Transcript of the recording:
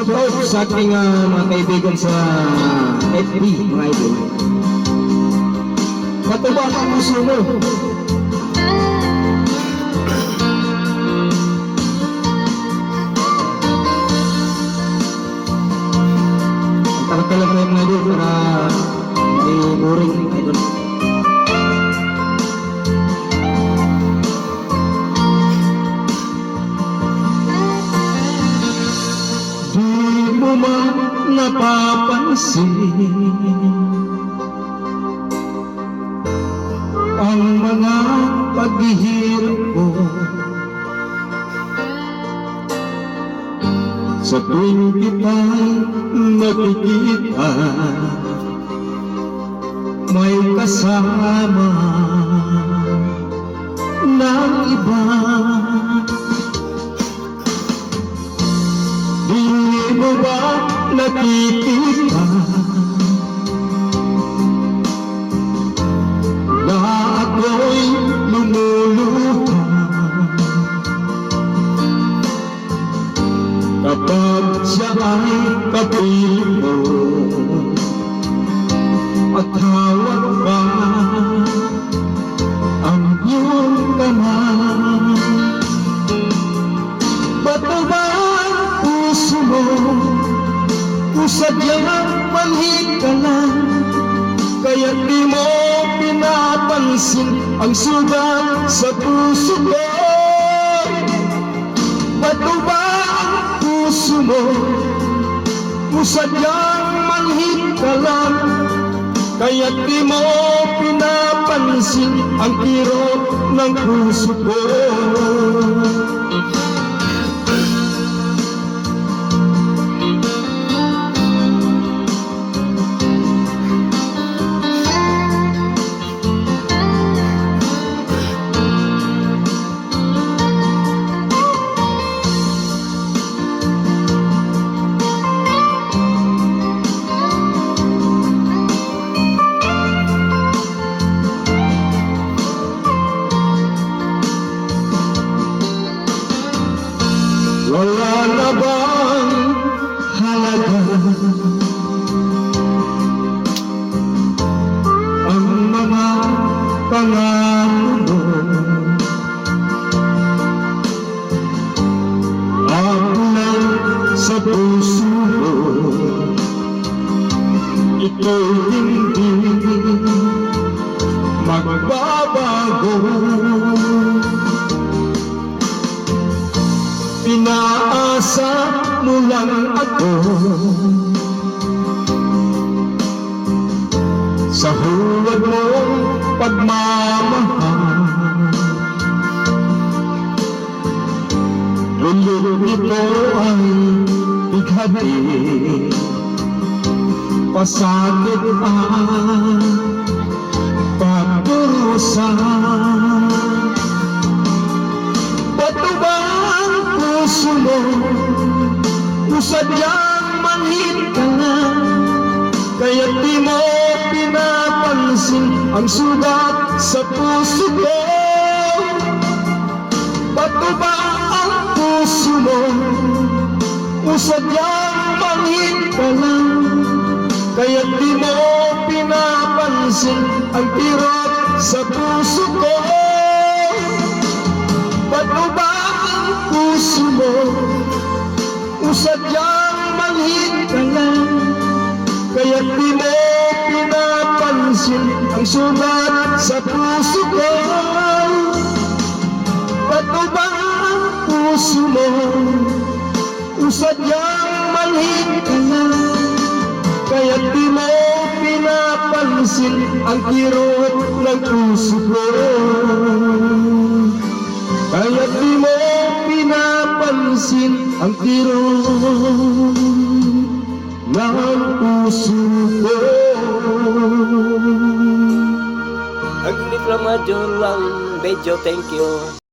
Shoutout sa aking mga kaibigan sa FB, mga idol. Mataba ang puso mo. Ang talag-talag na yung mga idol para may boring, mga idol. Napapansin ang mga paghihirap ko sa tuwing kita'y nakikita, may kasama ng iba. Hindi mo ba nakikita na ako'y lumuluha kapag siya ay kapiling mo at hawak pa ang iyong kamay? Ba't ba ang puso mo sadyang manhid ka lang, kaya di mo pinapansin ang sugat sa puso ko? Bato ba ang puso mo sadyang manhid ka lang, kaya di mo pinapansin ang kirot ng puso ko? Wala na bang halaga ang mga pangako mo? Ako lang sa puso mo, ito'y hindi magbabago. Pinaasa mo lang ako sa huwag mong pagmamahal. Lulong ito ay bighati, pasakit ang pagdurusa. Bato ba ang puso mo sadyang manhid ka na, kaya di mo pinapansin ang sugat sa puso ko? Bato ba ang puso mo sadyang manhid ka lang, kaya di mo pinapansin ang kirot sa puso ko? Bato ba ang puso mo sadyang manhid ka lang, kaya di mo pinapansin ang sugat sa puso ko? Bato ba ang puso mo sadyang manhid ka lang, kaya di mo pinapansin ang kirot ng puso ko? Kaya di mo pinapansin ang kirot ng puso ko. Ang reklamadyo lang, medyo thank you.